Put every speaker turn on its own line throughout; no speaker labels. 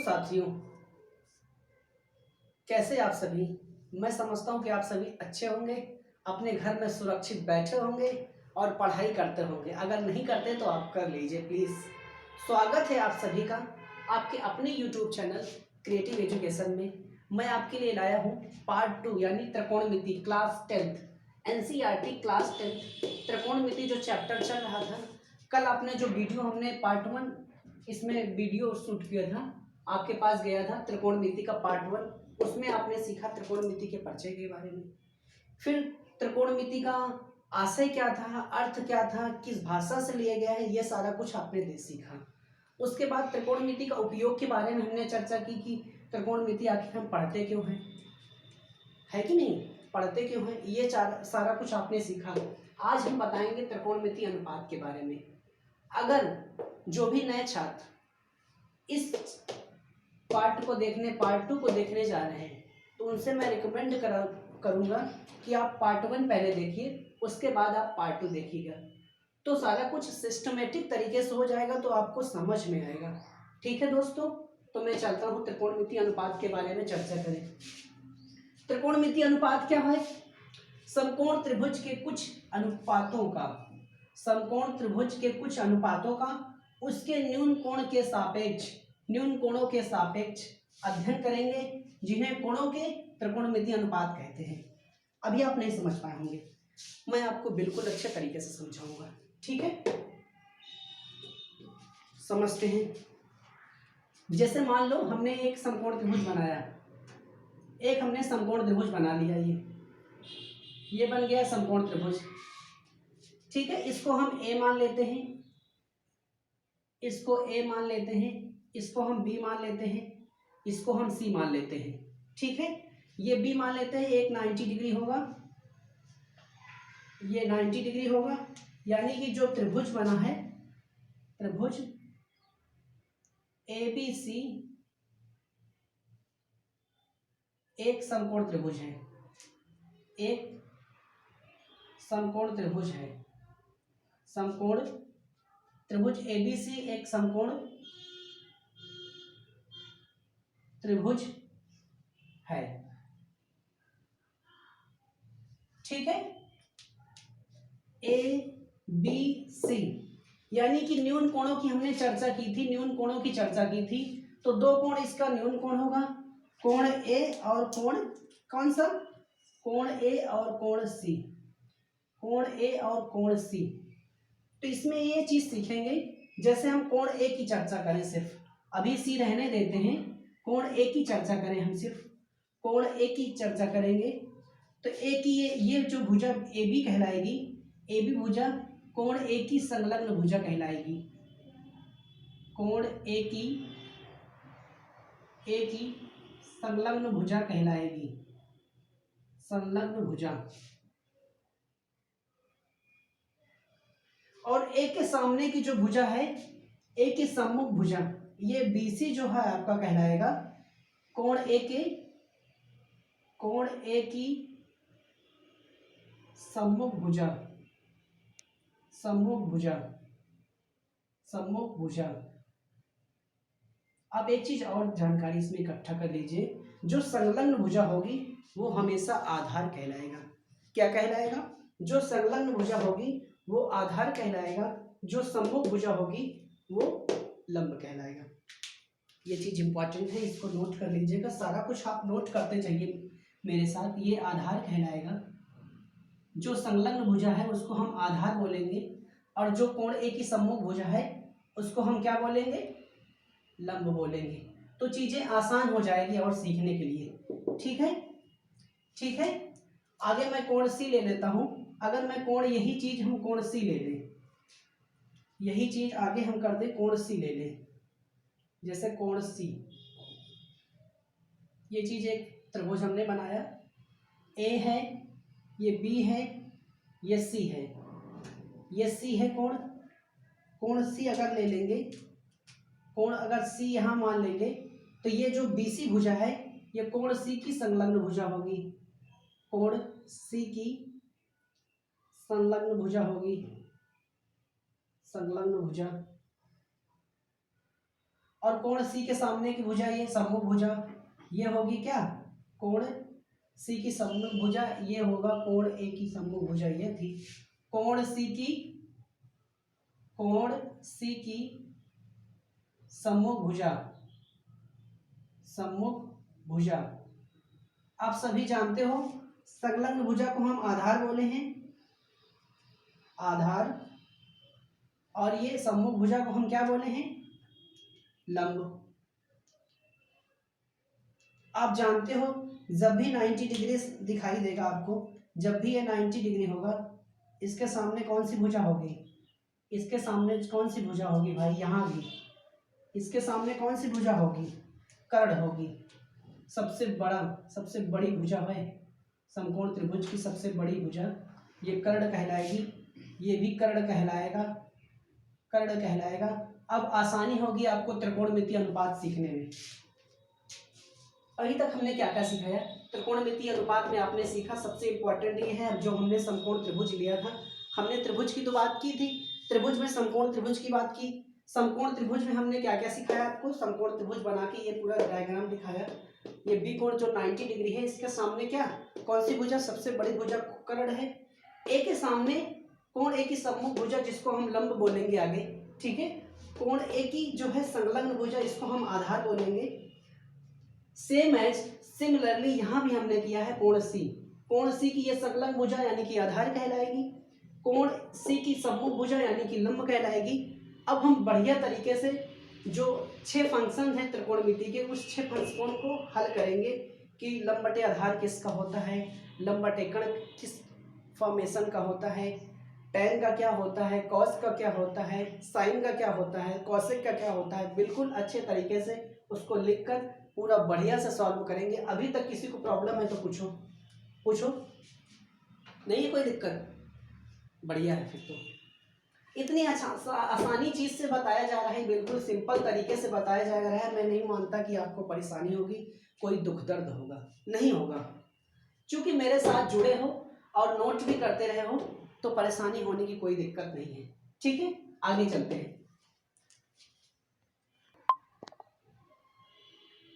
साथियों, कैसे आप सभी। मैं समझता हूँ कि आप सभी अच्छे होंगे, अपने घर में सुरक्षित बैठे होंगे और पढ़ाई करते होंगे। अगर नहीं करते तो आप कर लीजिए प्लीज़। स्वागत है आप सभी का आपके अपने यूट्यूब चैनल क्रिएटिव एजुकेशन में। मैं आपके लिए लाया हूँ पार्ट 2 यानी त्रिकोणमिति class 10th NCERT class 10th त्रिकोणमिति जो चैप्टर चल रहा था। कल आपने जो वीडियो हमने पार्ट 1 इसमें वीडियो शूट किया था, आपके पास गया था त्रिकोणमिति का पार्ट 1, उसमें आपने सीखा त्रिकोणमिति के परिचय के बारे में। फिर त्रिकोणमिति का आशय क्या था, अर्थ क्या था, किस भाषा से लिया गया है, ये सारा कुछ आपने सीखा। उसके बाद त्रिकोणमिति का उपयोग के बारे में हमने चर्चा की कि त्रिकोणमिति आखिर हम पढ़ते क्यों हैं, है कि नहीं, पढ़ते क्यों हैं, ये सारा कुछ आपने सीखा। आज हम बताएंगे त्रिकोणमिति अनुपात के बारे में। अगर जो भी नए छात्र इस पार्ट 2 को देखने जा रहे हैं तो उनसे मैं रिकमेंड करूंगा कि आप पार्ट 1 पहले देखिए, उसके बाद आप पार्ट 2 देखिएगा, तो सारा कुछ सिस्टमेटिक तरीके से हो जाएगा, तो आपको समझ में आएगा। ठीक है दोस्तों, तो मैं चलता हूँ त्रिकोणमिति अनुपात के बारे में चर्चा करें। त्रिकोणमिति अनुपात क्या है? समकोण त्रिभुज के कुछ अनुपातों का, समकोण त्रिभुज के कुछ अनुपातों का उसके न्यून कोणों के सापेक्ष अध्ययन करेंगे, जिन्हें कोणों के त्रिकोणमिति अनुपात कहते हैं। अभी आप नहीं समझ पाए होंगे, मैं आपको बिल्कुल अच्छे तरीके से समझाऊंगा। ठीक है, समझते हैं। जैसे मान लो हमने एक समकोण त्रिभुज बनाया, एक हमने समकोण त्रिभुज बना लिया, ये बन गया समकोण त्रिभुज। ठीक है, इसको हम ए मान लेते हैं, इसको ए मान लेते हैं, इसको हम बी मान लेते हैं, इसको हम सी मान लेते हैं। ठीक है, ये बी मान लेते हैं, एक 90 डिग्री होगा, ये 90 डिग्री होगा, यानी कि जो त्रिभुज बना है, त्रिभुज ए बी सी एक समकोण त्रिभुज है, एक समकोण त्रिभुज है, समकोण त्रिभुज एबीसी एक समकोण त्रिभुज है। ठीक है, ए बी सी यानी कि न्यून कोणों की हमने चर्चा की थी, न्यून कोणों की चर्चा की थी, तो दो कोण इसका न्यून कोण होगा, कोण ए और कोण कौन सा, कोण ए और कोण सी, कोण ए और कोण सी। तो इसमें ये चीज सीखेंगे, जैसे हम कोण ए की चर्चा करें, सिर्फ अभी सी रहने देते हैं, कोण ए की चर्चा करें, हम सिर्फ कोण ए की चर्चा करेंगे, तो ए की ये जो भुजा ए बी कहलाएगी, ए बी भुजा कोण ए की संलग्न भुजा कहलाएगी, कोण ए की संलग्न भुजा कहलाएगी, संलग्न भुजा। और ए के सामने की जो भुजा है, ए की सम्मुख भुजा, ये बीसी जो है आपका कहलाएगा कोण ए की सम्मुख भुजा, सम्मुख भुजा। अब एक चीज और जानकारी इसमें इकट्ठा कर लीजिए, जो संलग्न भुजा होगी वो हमेशा आधार कहलाएगा। क्या कहलाएगा? जो संलग्न भुजा होगी वो आधार कहलाएगा, जो सम्मुख भुजा होगी वो लंब कहलाएगा। ये चीज इंपॉर्टेंट है, इसको नोट कर लीजिएगा, सारा कुछ आप नोट करते जाइए मेरे साथ। ये आधार कहलाएगा, जो संलग्न भुजा है उसको हम आधार बोलेंगे, और जो कोण ए की सम्मुख भुजा है उसको हम क्या बोलेंगे, लंब बोलेंगे। तो चीजें आसान हो जाएगी और सीखने के लिए। ठीक है, ठीक है। आगे मैं कोण सी ले लेता हूं, अगर मैं कोण यही चीज हम कोण सी ले लें, यही चीज आगे हम कर दे कोण सी ले लें, जैसे कोण सी, ये चीज एक त्रिभुज हमने बनाया, ए है, ये बी है, ये सी है, ये सी है कोण, कोण सी अगर ले लेंगे, कोण अगर सी यहां मान लेंगे, तो ये जो बीसी भुजा है ये कोण सी की संलग्न भुजा होगी, कोण सी की संलग्न भुजा होगी, संलग्न भुजा। और कोण सी के सामने की भुजा ये सम्मुख भुजा, ये होगी क्या कोण सी की सम्मुख भुजा, ये होगा कोण ए की सम्मुख भुजा, ये थी कोण सी की सम्मुख भुजा, सम्मुख भुजा। आप सभी जानते हो संलग्न भुजा को हम आधार बोले हैं, आधार, और ये सम्मुख भुजा को हम क्या बोले हैं, लंब। आप जानते हो जब भी 90 डिग्री दिखाई देगा आपको, जब भी ये 90 डिग्री होगा, इसके सामने कौन सी भुजा होगी, इसके सामने कौन सी भुजा होगी भाई, यहाँ भी इसके सामने कौन सी भुजा होगी, कर्ण होगी। सबसे बड़ी भुजा है समकोण त्रिभुज की, सबसे बड़ी भुजा ये कर्ण कहलाएगी, ये भी कर्ण कहलाएगा, कर्ण कहलाएगा। अब आसानी होगी आपको त्रिकोणमितीय अनुपात सीखने में। अभी तक हमने क्या क्या सिखाया, त्रिकोणमितीय अनुपात में आपने सीखा सबसे इंपॉर्टेंट ये है, जो हमने समकोण त्रिभुज लिया था, हमने त्रिभुज की तो बात की थी, त्रिभुज में समकोण त्रिभुज की बात की। समकोण त्रिभुज में हमने क्या क्या सिखाया आपको, समकोण त्रिभुज बना के ये पूरा डायग्राम दिखाया। ये बी कोण जो 90 डिग्री है, इसके सामने क्या कौन सी भुजा, सबसे बड़ी भुजा कर्ण है। ए के सामने कोण ए की सम्मुख भुजा, जिसको हम लंब बोलेंगे आगे, ठीक है। कोण ए की जो है संलग्न भुजा, इसको हम आधार बोलेंगे। सेम एज सिमिलरली यहाँ भी हमने किया है कोण सी की ये संलग्न भुजा यानी कि आधार कहलाएगी, कोण सी की सम्मुख भुजा यानी कि लंब कहलाएगी। अब हम बढ़िया तरीके से जो 6 फंक्शन हैं त्रिकोणमिति के, उस 6 फंक्शनों को हल करेंगे कि लंब बटे आधार किसका होता है, लंब बटे कर्ण किस फॉर्मेशन का होता है, टैन का क्या होता है, कॉस का क्या होता है, साइन का क्या होता है, कॉसेक का क्या होता है। बिल्कुल अच्छे तरीके से उसको लिखकर पूरा बढ़िया से सॉल्व करेंगे। अभी तक किसी को प्रॉब्लम है तो पूछो, नहीं है कोई दिक्कत, बढ़िया है। फिर तो इतनी आसानी चीज से बताया जा रहा है, बिल्कुल सिंपल तरीके से बताया जा रहा है। मैं नहीं मानता कि आपको परेशानी होगी, कोई दुख दर्द होगा, नहीं होगा। क्योंकि मेरे साथ जुड़े हो और नोट भी करते रहे हो, तो परेशानी होने की कोई दिक्कत नहीं है। ठीक है, आगे चलते हैं।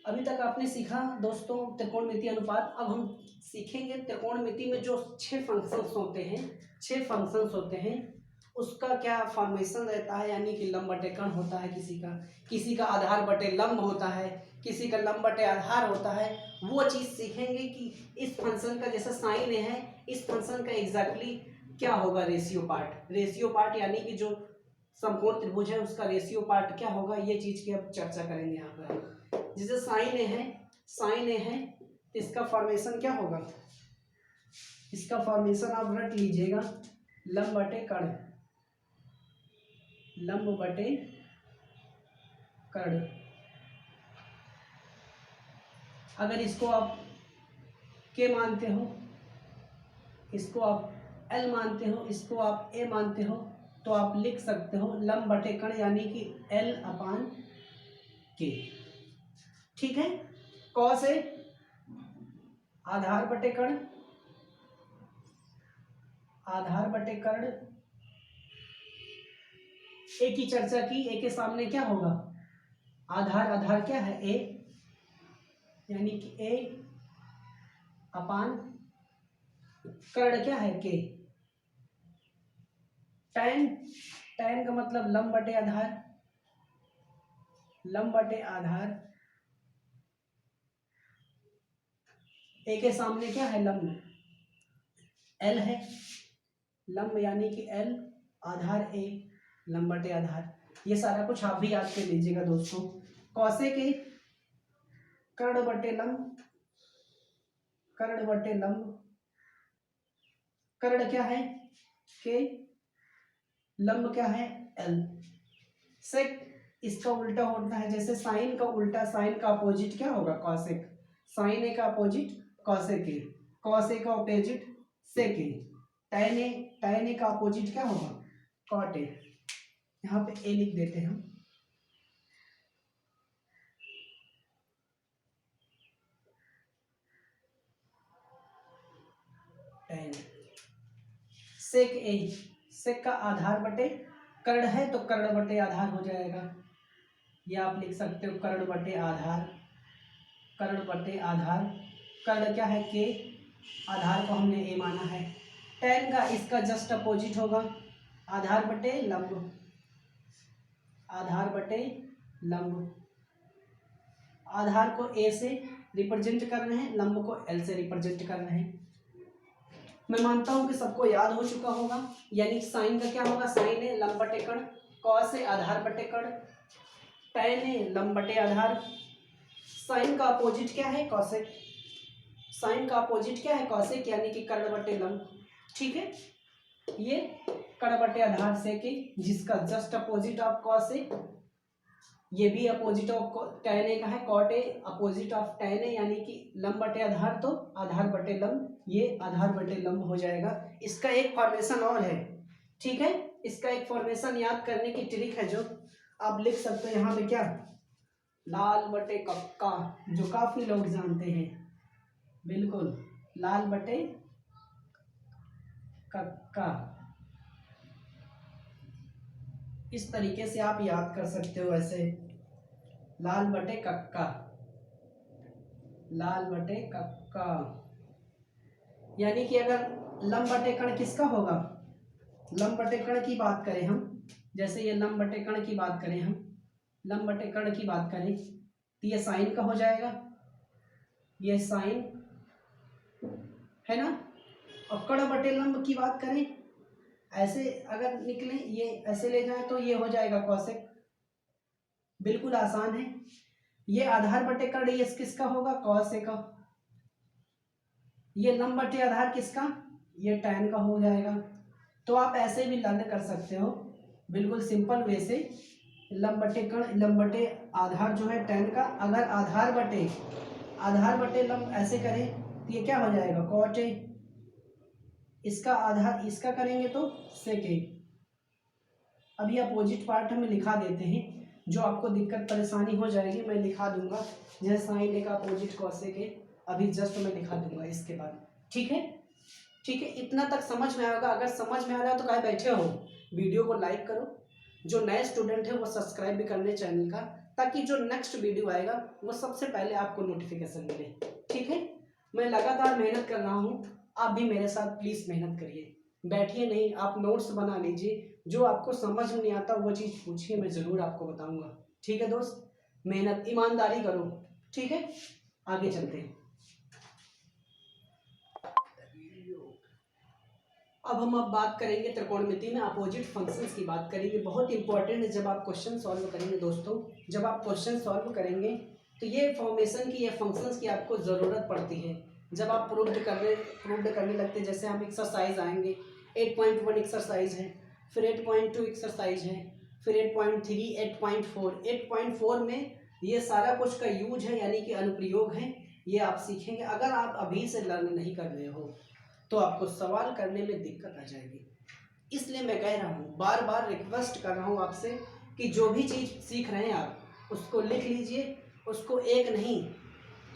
अभी तक आपने सीखा दोस्तों त्रिकोणमिति अनुपात। अब हम सीखेंगे त्रिकोणमिति में जो 6 फंक्शंस होते हैं उसका क्या फॉर्मेशन रहता है, यानी कि लंब बटे कर्ण होता है, किसी का आधार बटे लंब होता है, किसी का लंब बटे आधार होता है। वो चीज़ सीखेंगे कि इस फंक्शन का जैसा साइन है, इस फंक्शन का एग्जैक्टली क्या होगा, रेशियो पार्ट यानी कि जो समकोण त्रिभुज है उसका रेशियो पार्ट क्या होगा, ये चीज़ की अब चर्चा करेंगे यहाँ पर। जैसे साइन है तो इसका फॉर्मेशन क्या होगा, इसका फॉर्मेशन आप रट लीजिएगा, लंब बटे कर्ण, लंब बटे कर्ण। अगर इसको आप के मानते हो, इसको आप एल मानते हो, इसको आप ए मानते हो, तो आप लिख सकते हो लंब बटे कर्ण यानी कि एल अपान के। ठीक है, कॉस ए आधार बटे कर्ण, आधार बटे कर्ण, ए की चर्चा की, ए के सामने क्या होगा, आधार क्या है ए, यानी कि ए अपान कर्ण क्या है के। टैन का मतलब लंब बटे आधार, लंब बटे आधार, ए के सामने क्या है, लंब एल है, लंब यानी कि एल, आधार ए, लंब बटे आधार। ये सारा कुछ आप भी याद कर लीजिएगा दोस्तों। कौसे के कर्ण बटे लंब, कर्ण बटे लंब, कर्ण क्या है के, लंब क्या है एल। सेक इसका उल्टा होता है, जैसे साइन का उल्टा, साइन का अपोजिट क्या होगा, कॉसेक, साइन ए का opposite cosec A, cos A का opposite sec A, tan A का अपोजिट क्या होगा, कॉट ए। यहाँ पे ए लिख देते हैं हम। टैन सेक ए, सेक का आधार बटे कर्ण है तो कर्ण बटे आधार हो जाएगा, या आप लिख सकते हो कर्ण बटे आधार, कर्ण बटे आधार। कर्ण क्या है के, आधार को हमने ए माना है। tan का इसका जस्ट अपोजिट होगा आधार बटे लंब, आधार बटे लंब। आधार को ए से रिप्रेजेंट कर रहे हैं, लंब को एल से रिप्रेजेंट कर रहे हैं। मैं मानता हूं कि सबको याद हो चुका होगा। यानी साइन का क्या होगा, साइन है लंब बटे कर्ण, कॉस है आधार बटे कर्ण, tan है लंब बटे आधार। साइन का अपोजिट क्या है, कॉसेक। साइन का अपोजिट क्या है, कॉसेक, यानी कि कर्ण बटे लंब। ठीक है, ये कर्ण बटे आधार सेक जिसका जस्ट अपोजिट ऑफ कॉसेक, ये भी अपोजिट ऑफ tan का है, cot a opposite of tan है, यानी कि लंब बटे आधार तो आधार बटे लंब, ये आधार बटे लंब हो जाएगा। इसका एक फॉर्मेशन और है, ठीक है, इसका एक फॉर्मेशन याद करने की ट्रिक है जो आप लिख सकते हो यहाँ पे, क्या, लाल बटे कक्का, जो काफी लोग जानते हैं, बिल्कुल लाल बटे कक्का। इस तरीके से आप याद कर सकते हो, ऐसे लाल बटे कक्का, लाल बटे कक्का। यानी कि अगर लंब बटे कर्ण किसका होगा, लंब बटे कर्ण की बात करें हम, जैसे ये लंब बटे कर्ण की बात करें हम, लंब बटे कर्ण की बात करें तो ये साइन का हो जाएगा, ये साइन है ना। और कर्ण बटे लंब की बात करें, ऐसे अगर निकले, ये ऐसे ले जाए तो ये हो जाएगा कॉसेक। बिल्कुल आसान है। ये आधार बटे कर्ण, ये किसका होगा, कॉसेक का। ये लंब बटे आधार किसका, ये tan का हो जाएगा। तो आप ऐसे भी लर्न कर सकते हो बिल्कुल सिंपल वे से। लंब बटे कर्ण, लंब बटे आधार जो है tan का, अगर आधार बटे लंब ऐसे करें तो ये क्या हो जाएगा, cot a। इसका आधार इसका करेंगे तो sec a। अभी अपोजिट पार्ट हम लिखा देते हैं, जो आपको दिक्कत परेशानी हो जाएगी मैं लिखा दूंगा, जैसे साइन ए का अपोजिट cosec a, अभी जस्ट मैं लिखा दूंगा इसके बाद। ठीक है, ठीक है, इतना तक समझ में आएगा। अगर समझ में आ रहा है तो कहीं बैठे हो, वीडियो को लाइक करो, जो नए स्टूडेंट है वो सब्सक्राइब भी कर ले चैनल का, ताकि जो नेक्स्ट वीडियो आएगा वो सबसे पहले आपको नोटिफिकेशन मिले। ठीक है, मैं लगातार मेहनत कर रहा हूँ, आप भी मेरे साथ प्लीज मेहनत करिए, बैठिए नहीं, आप नोट्स बना लीजिए, जो आपको समझ में नहीं आता वो चीज़ पूछिए, मैं ज़रूर आपको बताऊंगा। ठीक है दोस्त, मेहनत ईमानदारी करो। ठीक है, आगे चलते हैं। अब बात करेंगे त्रिकोणमिति में अपोजिट फंक्शंस की बात करेंगे। बहुत इंपॉर्टेंट है, जब आप क्वेश्चन सॉल्व करेंगे दोस्तों, जब आप क्वेश्चन सॉल्व करेंगे तो ये फॉर्मेशन की, ये फंक्शंस की आपको ज़रूरत पड़ती है। जब आप प्रूव्ड करने लगते हैं, जैसे हम एक्सरसाइज आएंगे, 8.1 एक्सरसाइज है, फिर 8.2 एक्सरसाइज है, फिर 8.3, 8.4। 8.4 में ये सारा कुछ का यूज है, यानी कि अनुप्रयोग है, ये आप सीखेंगे। अगर आप अभी से लर्न नहीं कर रहे हो तो आपको सवाल करने में दिक्कत आ जाएगी। इसलिए मैं कह रहा हूँ, बार बार रिक्वेस्ट कर रहा हूँ आपसे कि जो भी चीज़ सीख रहे हैं आप उसको लिख लीजिए, उसको एक नहीं,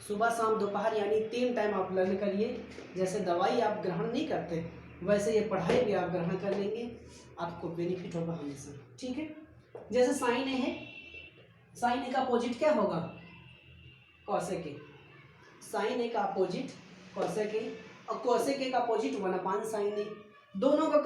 सुबह शाम दोपहर यानी 3 टाइम आप लर्न करिए। जैसे दवाई आप ग्रहण नहीं करते, वैसे ये पढ़ाई भी आप ग्रहण कर लेंगे, आपको बेनिफिट होगा हमेशा। ठीक है, जैसे साइन ए है, साइन ए का अपोजिट क्या होगा, कॉसेक ए। साइन ए का अपोजिट कॉसेक ए, और कॉसेक ए का अपोजिट 1/sin ए। दोनों का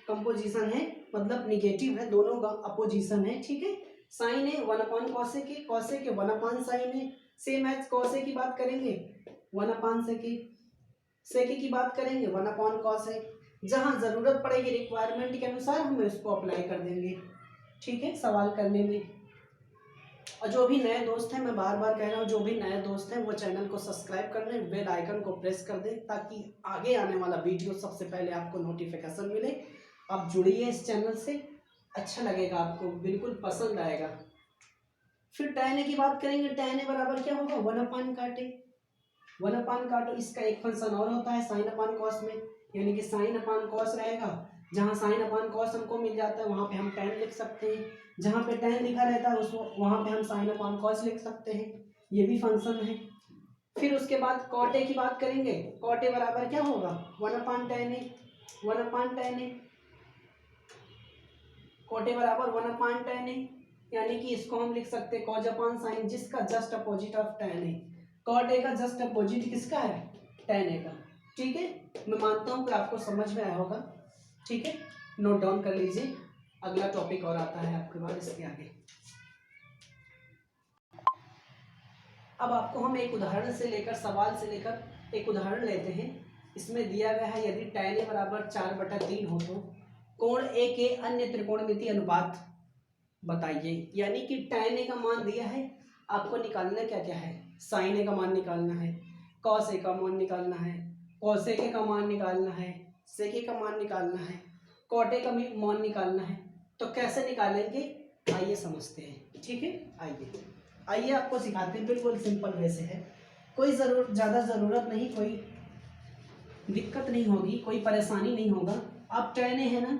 कंपोजिशन है, मतलब निगेटिव है, दोनों का अपोजिशन है। ठीक है, साइन ए 1/cosec ए, cosec ए 1/sin ए। सेम एज cosec की बात करेंगे 1/sec ए, sec ए की बात करेंगे 1/cos ए। जहाँ ज़रूरत पड़ेगी रिक्वायरमेंट के अनुसार हम इसको अप्लाई कर देंगे। ठीक है, सवाल करने में। और जो भी नए दोस्त हैं, मैं बार बार कह रहा हूँ, जो भी नए दोस्त हैं वो चैनल को सब्सक्राइब कर दें, बेल आइकन को प्रेस कर दें, ताकि आगे आने वाला वीडियो सबसे पहले आपको नोटिफिकेशन मिले। आप जुड़िए इस चैनल से, अच्छा लगेगा आपको, बिल्कुल पसंद आएगा। फिर tan a की बात करेंगे, tan a बराबर क्या होगा, 1/cot a। 1/cot a, इसका एक फंक्शन और होता है sin/cos में, यानी कि sin/cos रहेगा। जहाँ sin/cos हमको मिल जाता है वहाँ पे हम tan लिख सकते हैं, जहाँ पे tan लिखा रहता है उसको वहाँ पे हम sin/cos लिख सकते हैं, ये भी फंक्शन है। फिर उसके बाद cot a की बात करेंगे, cot a बराबर क्या होगा, 1/tan a। 1/tan a, cot a बराबर 1/tan a। यानी कि इसको हम लिख सकते हैं कॉज अपॉन साइन जिसका जस्ट अपोजिट ऑफ tan है। कॉट ए का जस्ट अपोजिट किसका है? tan ए का। ठीक है, मैं मानता हूँ कि आपको समझ में आया होगा। ठीक है, नोट डाउन कर लीजिए, अगला टॉपिक और आता है आपके बाद इसके आगे। अब आपको हम एक उदाहरण से लेकर, सवाल से लेकर एक उदाहरण लेते हैं। इसमें दिया गया है यदि tan a बराबर 4/3 हो तो कोण ए के अन्य त्रिकोणमितीय अनुपात बताइए। यानी कि tan a का मान दिया है, आपको निकालना क्या क्या है? sin a का मान निकालना है, cos a का मान निकालना है, cos a का मान निकालना है, sec a का मान निकालना है, cot a का मान निकालना है। तो कैसे निकालेंगे आइए समझते हैं। ठीक है, आइए आपको सिखाते हैं। बिल्कुल सिंपल वे से है, कोई ज़्यादा ज़रूरत नहीं, कोई दिक्कत नहीं होगी, कोई परेशानी नहीं होगा। आप tan a है ना,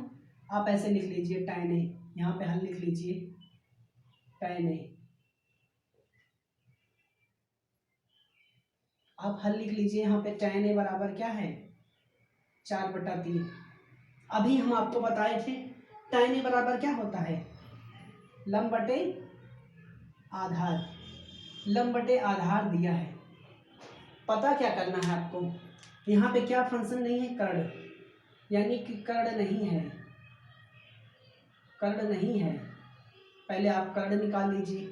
आप ऐसे लिख लीजिए tan a, यहाँ पे हल लिख लीजिए tan a, आप हल लिख लीजिए। यहाँ पे tan a बराबर क्या है? 4/3। अभी हम आपको बताए थे tan a बराबर क्या होता है? लंब बटे आधार। लंब बटे आधार दिया है, पता क्या करना है आपको? यहाँ पे क्या फंक्शन नहीं है? कर्ण, यानी कि कर्ण नहीं है, कर्ण नहीं है। पहले आप कर्ण निकाल लीजिए,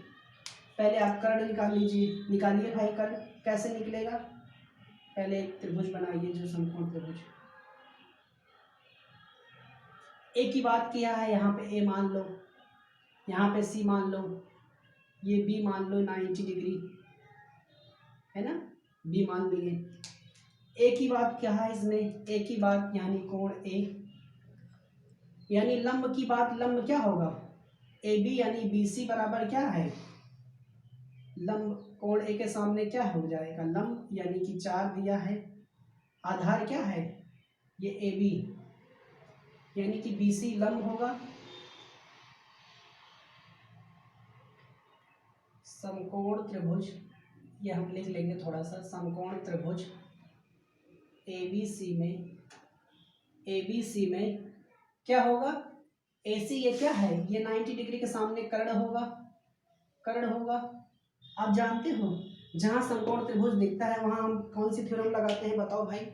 पहले आप कर्ण निकाल लीजिए। निकालिए भाई कर्ण, कैसे निकलेगा? पहले एक त्रिभुज बनाइए जो समकोण त्रिभुज। ए की बात किया है, यहाँ पे ए मान लो, यहाँ पे सी मान लो, ये बी मान लो 90 डिग्री है ना, बी मान लिए। ए की बात क्या है इसमें? ए की बात यानी कोण ए, यानी लंब की बात, लंब क्या होगा? ए बी यानी बी सी बराबर क्या है? लंब कोण ए के सामने क्या हो जाएगा? लंब, यानी कि 4 दिया है। आधार क्या है? ये ए बी, यानी कि बी सी लंब होगा। समकोण त्रिभुज, ये हम लिख लेंगे थोड़ा सा, समकोण त्रिभुज एबीसी में, एबीसी में क्या होगा? एसी ये क्या है? ये 90 डिग्री के सामने कर्ण होगा, कर्ण होगा। आप जानते हो जहाँ समकोण त्रिभुज दिखता है वहाँ हम कौन सी थ्योरम लगाते हैं? बताओ भाई,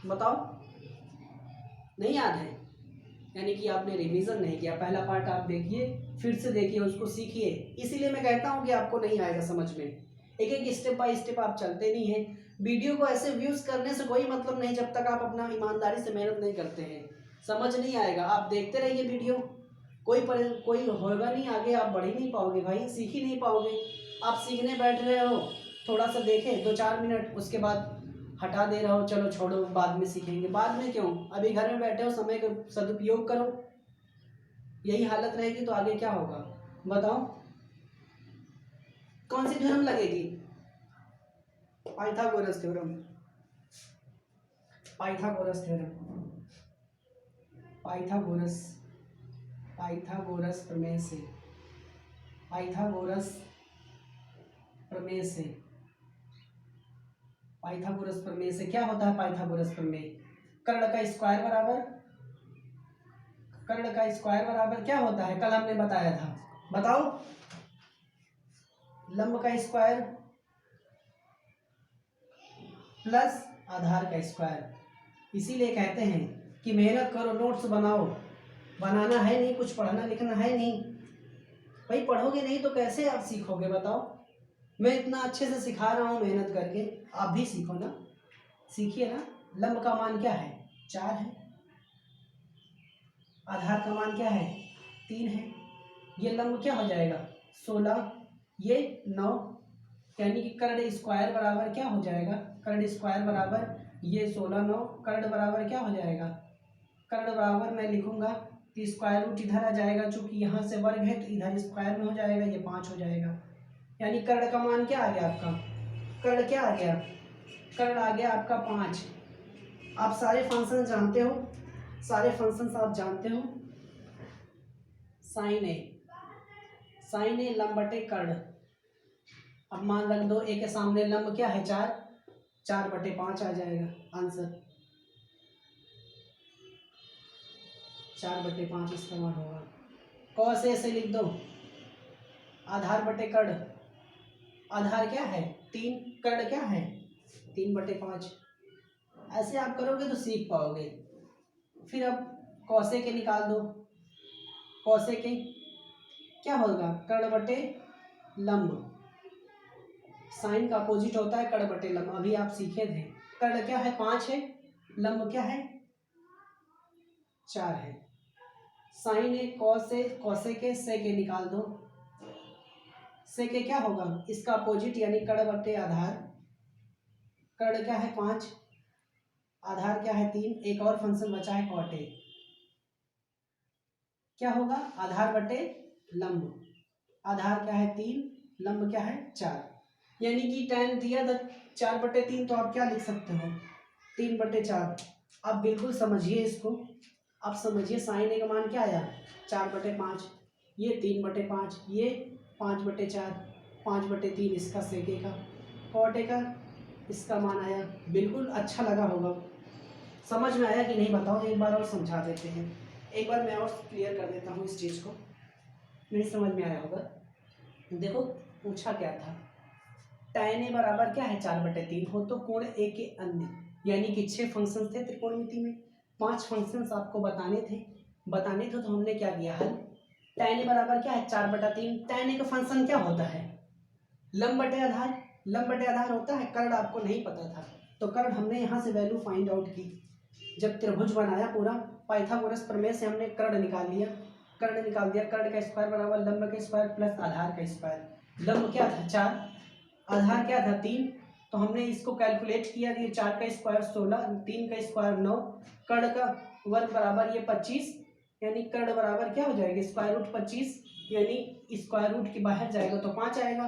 बताओ। नहीं याद है? यानी कि आपने रिवीजन नहीं किया। पहला पार्ट आप देखिए, फिर से देखिए, उसको सीखिए। इसीलिए मैं कहता हूँ कि आपको नहीं आएगा समझ में। एक एक स्टेप बाय स्टेप आप चलते नहीं हैं। वीडियो को ऐसे व्यूज करने से कोई मतलब नहीं जब तक आप अपना ईमानदारी से मेहनत नहीं करते हैं। समझ नहीं आएगा, आप देखते रहिए वीडियो, कोई होगा नहीं आगे, आप बढ़ ही नहीं पाओगे भाई, सीख ही नहीं पाओगे। आप सीखने बैठ रहे हो, थोड़ा सा देखें 2-4 मिनट, उसके बाद हटा दे रहे हो, चलो छोड़ो बाद में सीखेंगे। बाद में क्यों? अभी घर में बैठे हो, समय का सदुपयोग करो। यही हालत रहेगी तो आगे क्या होगा बताओ? कौन सी थ्योरम लगेगी? Pythagoras theorem, Pythagoras theorem, Pythagoras, Pythagoras प्रमेय से, पाइथागोरस प्रमेय से, पाइथागोरस प्रमेय से क्या होता है? पाइथागोरस प्रमेय, कर्ण का स्क्वायर बराबर, कर्ण का स्क्वायर बराबर क्या होता है? कल हमने बताया था, बताओ। लंब का स्क्वायर प्लस आधार का स्क्वायर। इसीलिए कहते हैं कि मेहनत करो, नोट्स बनाओ। बनाना है नहीं, कुछ पढ़ना लिखना है नहीं भाई, पढ़ोगे नहीं तो कैसे आप सीखोगे बताओ? मैं इतना अच्छे से सिखा रहा हूँ मेहनत करके, आप भी सीखो ना, सीखिए ना। लंब का मान क्या है? 4 है। आधार का मान क्या है? 3 है। ये लंब क्या हो जाएगा? 16, ये 9, यानी कि कर्ण स्क्वायर बराबर क्या हो जाएगा? कर्ण स्क्वायर बराबर ये 16, 9, कर्ण बराबर क्या हो जाएगा? कर्ण बराबर मैं लिखूंगा कि स्क्वायर रूट इधर आ जाएगा, चूंकि यहाँ से वर्ग है तो इधर स्क्वायर में हो जाएगा, ये 5 हो जाएगा। यानी कर्ण का मान क्या आ गया आपका? कर्ण क्या आ गया? कर्ण आ गया आपका 5। आप सारे फंक्शन जानते हो, सारे फंक्शन आप जानते हो। साइन ए, साइन ए लंब बटे कर्ण। अब मान रख दो ए के सामने लंब क्या है? 4, 4/5 आ जाएगा आंसर, 4/5 इसका मान होगा। कॉस ए से लिख दो, आधार बटे कर्ण, आधार क्या है 3, कर्ण क्या है 3/5। ऐसे आप करोगे तो सीख पाओगे। फिर अब कौसे के निकाल दो, कौसे के क्या होगा कर्ण बटे लंब, साइन का अपोजिट होता है कर्ण बटे लंब, अभी आप सीखे थे। कर्ण क्या है 5 है, लंब क्या है 4 है। साइन है कौसे, कौसे के से के निकाल दो, से के क्या होगा इसका अपोजिट यानी कर्ण बटे आधार। कर्ण क्या है 5, आधार क्या है 3, एक और फंक्शन बचा है कॉट ए, क्या होगा आधार बटे लंब, आधार क्या है 3, लंब क्या है 4, यानी कि tan दिया था 4/3, तो आप क्या लिख सकते हो 3/4। आप बिल्कुल समझिए इसको, आप समझिए साइन ए का मान क्या आया 4/5, ये 3/5, ये 5/4, 5/3 इसका सेके का, कॉट ए का इसका मान आया। बिल्कुल अच्छा लगा होगा, समझ में आया कि नहीं बताओ, एक बार और समझा देते हैं, एक बार मैं और क्लियर कर देता हूँ इस चीज़ को, नहीं समझ में आया होगा। देखो पूछा क्या था, tan ए बराबर क्या है 4/3 हो तो कोण ए के अन्य, यानी कि 6 फंक्शन थे त्रिकोणमिति में, 5 फंक्शंस आपको बताने थे तो हमने क्या किया हल। tan ए बराबर क्या है 4/3, tan ए का फंक्शन क्या होता है लंब बटे आधार, लंब बटे आधार होता है। कर्ण आपको नहीं पता था तो कर्ण हमने यहाँ से वैल्यू फाइंड आउट की, जब त्रिभुज बनाया पूरा पाइथागोरस प्रमेय से हमने कर्ण निकाल लिया, कर्ण निकाल दिया, कर्ण का स्क्वायर बराबर लंब का स्क्वायर प्लस आधार का स्क्वायर। लंब क्या था 4, आधार क्या था 3, तो हमने इसको कैलकुलेट किया, ये 4 का स्क्वायर 16, 3 का स्क्वायर 9, कर्ण का वर्ग बराबर ये 25, यानी कर्ण बराबर क्या हो जाएगा स्क्वायर रूट 25, यानी स्क्वायर रूट के बाहर जाएगा तो 5 आएगा।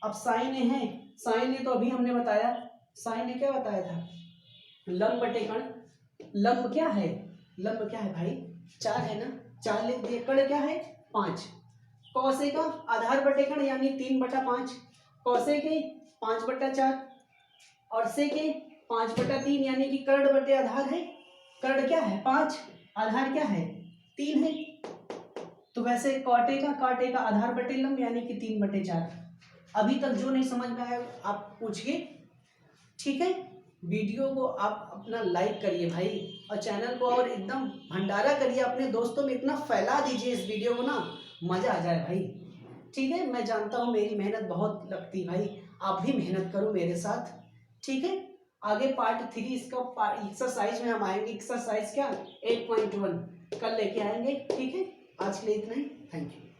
अब साइन ए है, साइन ए तो अभी हमने बताया, साइन ए क्या बताया था लंब बटे कर्ण, लंब क्या है भाई 4 है ना, 4 लिख दिए, कर्ण क्या है 5, कौसे का आधार बटे कर्ण यानी 3/5, कौसे के 5/4 और से के 5/3, यानी कि कर्ण बटे आधार है, कर्ण क्या है 5, आधार क्या है 3 है। तो वैसे काटे का आधार बटे लंब यानी कि 3/4। अभी तक जो नहीं समझ में आया आप पूछिए, ठीक है। वीडियो को आप अपना लाइक करिए भाई, और चैनल को और एकदम भंडारा करिए, अपने दोस्तों में इतना फैला दीजिए इस वीडियो को ना, मज़ा आ जाए भाई, ठीक है। मैं जानता हूँ मेरी मेहनत बहुत लगती भाई, आप भी मेहनत करो मेरे साथ, ठीक है। आगे पार्ट 3 इसका एक्सरसाइज में हम आएंगे, एक्सरसाइज क्या 8.1 कल लेके आएंगे, ठीक है। आज के लिए इतना ही, थैंक यू।